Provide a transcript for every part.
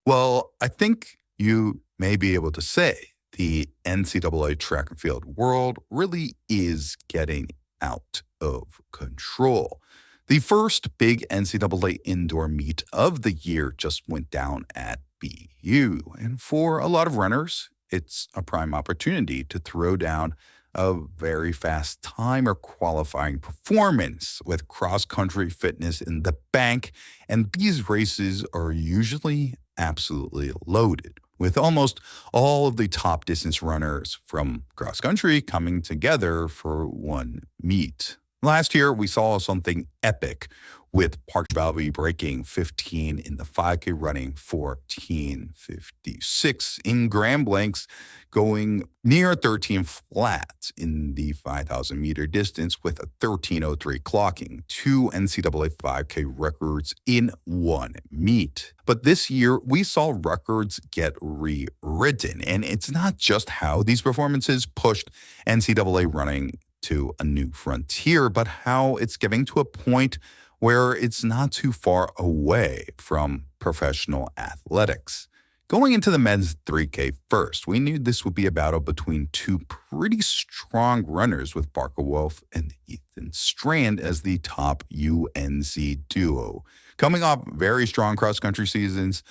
Well, I think you may be able to say the NCAA track and field world really is getting out of control. The first big NCAA indoor meet of the year just went down at BU. And for a lot of runners, it's a prime opportunity to throw down a very fast time or qualifying performance with cross country fitness in the bank. And these races are usually absolutely loaded, with almost all of the top distance runners from cross country coming together for one meet. Last year, we saw something epic with Park Balby breaking 15 in the 5K, running 14:56 in Grand Blancs, going near 13 flat in the 5,000 meter distance with a 13:03 clocking, two NCAA 5K records in one meet. But this year, we saw records get rewritten, and it's not just how these performances pushed NCAA running to a new frontier, but how it's getting to a point where it's not too far away from professional athletics. Going into the men's 3K first, we knew this would be a battle between two pretty strong runners with Wolfe and Ethan Strand as the top UNC duo. Coming off very strong cross-country seasons,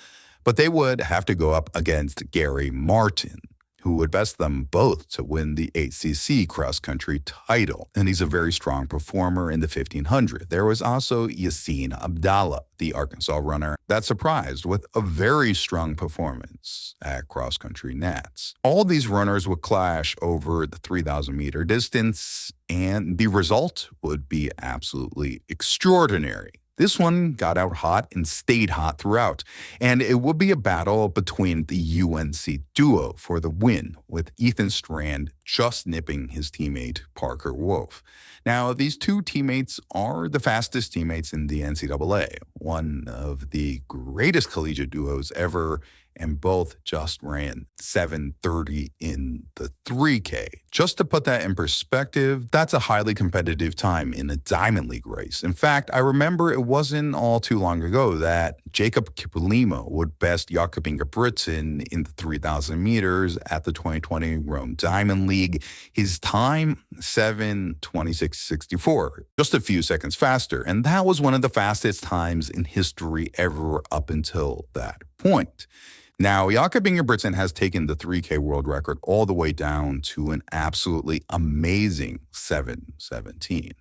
but they would have to go up against Gary Martin, who would best them both to win the ACC cross-country title. And he's a very strong performer in the 1500. There was also Yassine Abdallah, the Arkansas runner, that surprised with a very strong performance at cross-country nats. All these runners would clash over the 3,000-meter distance, and the result would be absolutely extraordinary. This one got out hot and stayed hot throughout, and it would be a battle between the UNC duo for the win, with Ethan Strand just nipping his teammate Parker Wolfe. Now, these two teammates are the fastest teammates in the NCAA, one of the greatest collegiate duos ever, and both just ran 7:30 in the 3K. Just to put that in perspective, that's a highly competitive time in a Diamond League race. In fact, I remember it wasn't all too long ago that Jacob Kiplimo would best Jakob Ingebrigtsen in the 3,000 meters at the 2020 Rome Diamond League. His time, 7:26.64, just a few seconds faster, and that was one of the fastest times in history ever up until that point. Now, Jakob Ingebrigtsen has taken the 3K world record all the way down to an absolutely amazing 7:17.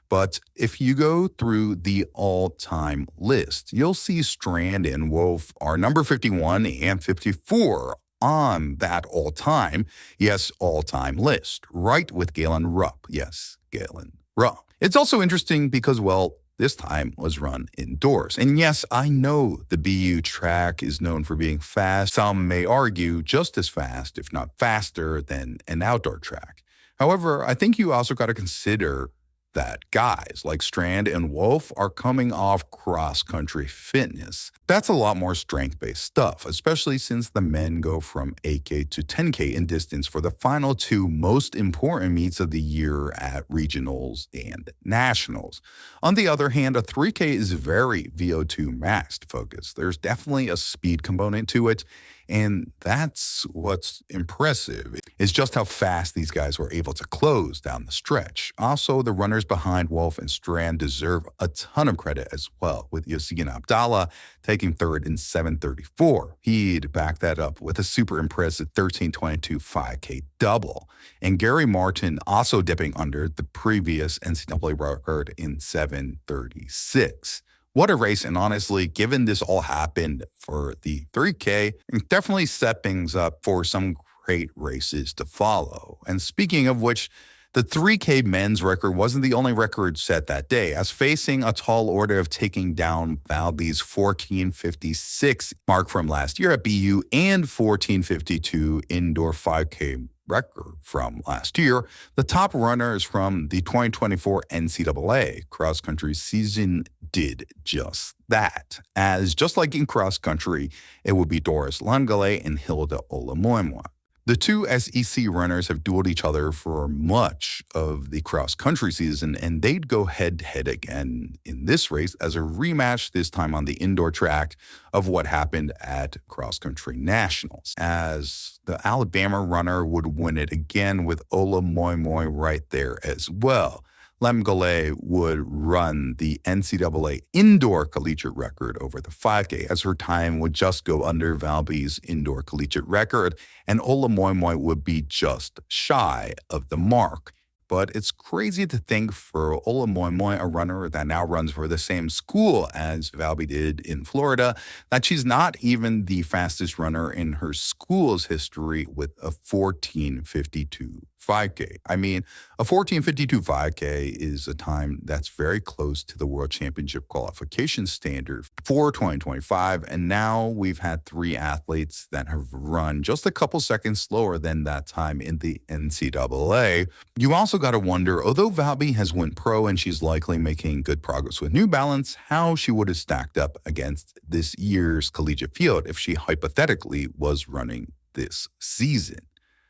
But if you go through the all-time list, you'll see Strand and Wolfe are number 51 and 54 on that all-time list, right with Galen Rupp. Yes, Galen Rupp. It's also interesting because, well, this time was run indoors. And yes, I know the BU track is known for being fast. Some may argue just as fast, if not faster, than an outdoor track. However, I think you also got to consider that guys like Strand and Wolfe are coming off cross-country fitness. That's a lot more strength-based stuff, especially since the men go from 8K to 10K in distance for the final two most important meets of the year at regionals and nationals. On the other hand, a 3K is very VO2 max focused. There's definitely a speed component to it, and that's what's impressive. It's just how fast these guys were able to close down the stretch. Also, the runners behind Wolfe and Strand deserve a ton of credit as well, with Yassine Abdallah taking third in 7:34. He'd back that up with a super impressive 13:22 5K double. And Gary Martin also dipping under the previous NCAA record in 7:36. What a race, and honestly, given this all happened for the 3K, it definitely set things up for some great races to follow. And speaking of which, the 3K men's record wasn't the only record set that day, as facing a tall order of taking down Valby's 14:56 mark from last year at BU and 14:52 indoor 5K record from last year, the top runners from the 2024 NCAA cross-country season did just that. As just like in cross-country, it would be Doris Lemngole and Hilda Olemomoi. The two SEC runners have dueled each other for much of the cross-country season, and they'd go head-to-head again in this race as a rematch, this time on the indoor track, of what happened at cross-country nationals, as the Alabama runner would win it again with Olemomoi right there as well. Lemngole would run the NCAA indoor collegiate record over the 5K, as her time would just go under Valby's indoor collegiate record, and Olemomoi would be just shy of the mark. But it's crazy to think for Olemomoi, a runner that now runs for the same school as Valby did in Florida, that she's not even the fastest runner in her school's history with a 14:52 5K. I mean, a 14:52 5K is a time that's very close to the World Championship qualification standard for 2025, and now we've had 3 athletes that have run just a couple seconds slower than that time in the NCAA. You also got to wonder, although Valby has went pro and she's likely making good progress with New Balance, how she would have stacked up against this year's collegiate field if she hypothetically was running this season.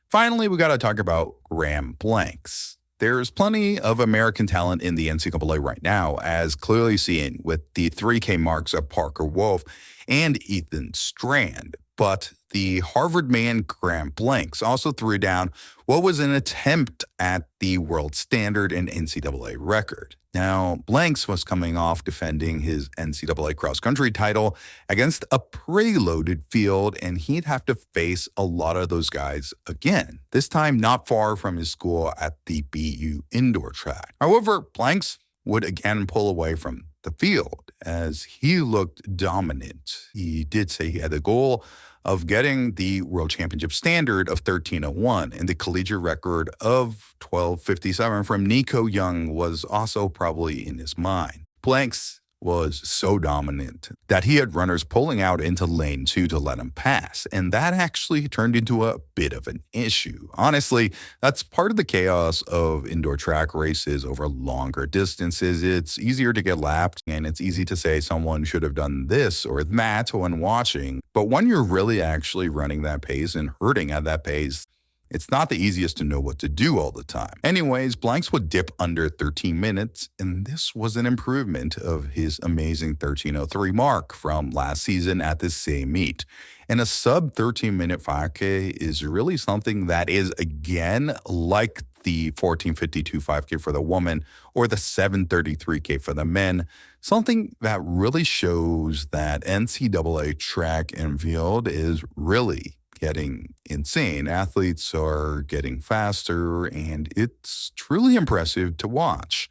Finally, we got to talk about Graham Blanks. There's plenty of American talent in the NCAA right now, as clearly seen with the 3K marks of Parker Wolfe and Ethan Strand. But the Harvard man Graham Blanks also threw down what was an attempt at the world standard and NCAA record. Now, Blanks was coming off defending his NCAA cross-country title against a pretty loaded field, and he'd have to face a lot of those guys again, this time not far from his school at the BU indoor track. However, Blanks would again pull away from the field as he looked dominant. He did say he had the goal of getting the world championship standard of 13:01, and the collegiate record of 12:57 from Nico Young was also probably in his mind. Blanks was so dominant that he had runners pulling out into lane 2 to let him pass, and that actually turned into a bit of an issue. Honestly, that's part of the chaos of indoor track races over longer distances. It's easier to get lapped, and it's easy to say someone should have done this or that when watching, but when you're really actually running that pace and hurting at that pace, it's not the easiest to know what to do all the time. Anyways, Blanks would dip under 13 minutes, and this was an improvement of his amazing 13:03 mark from last season at the same meet. And a sub 13-minute 5K is really something that is, again, like the 14:52 5K for the woman or the 7:33K for the men, something that really shows that NCAA Track and Field is really getting insane. Athletes are getting faster, and it's truly impressive to watch.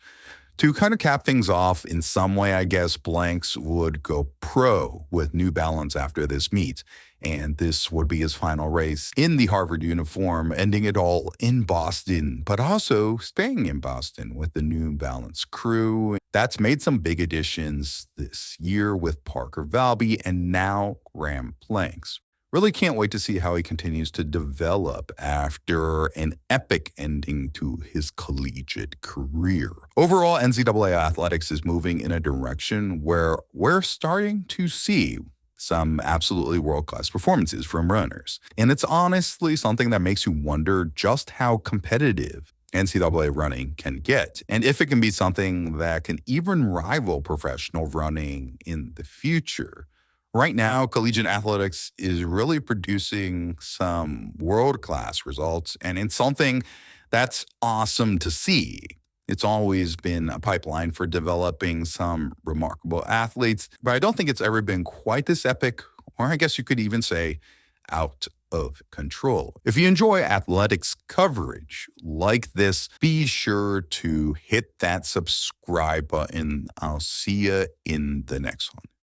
To kind of cap things off in some way, I guess Blanks would go pro with New Balance after this meet, and this would be his final race in the Harvard uniform, ending it all in Boston, but also staying in Boston with the New Balance crew. That's made some big additions this year with Parker Valby and now Graham Blanks. Really can't wait to see how he continues to develop after an epic ending to his collegiate career. Overall, NCAA athletics is moving in a direction where we're starting to see some absolutely world-class performances from runners. And it's honestly something that makes you wonder just how competitive NCAA running can get, and if it can be something that can even rival professional running in the future. Right now, collegiate athletics is really producing some world-class results, and it's something that's awesome to see. It's always been a pipeline for developing some remarkable athletes, but I don't think it's ever been quite this epic, or I guess you could even say out of control. If you enjoy athletics coverage like this, be sure to hit that subscribe button. I'll see you in the next one.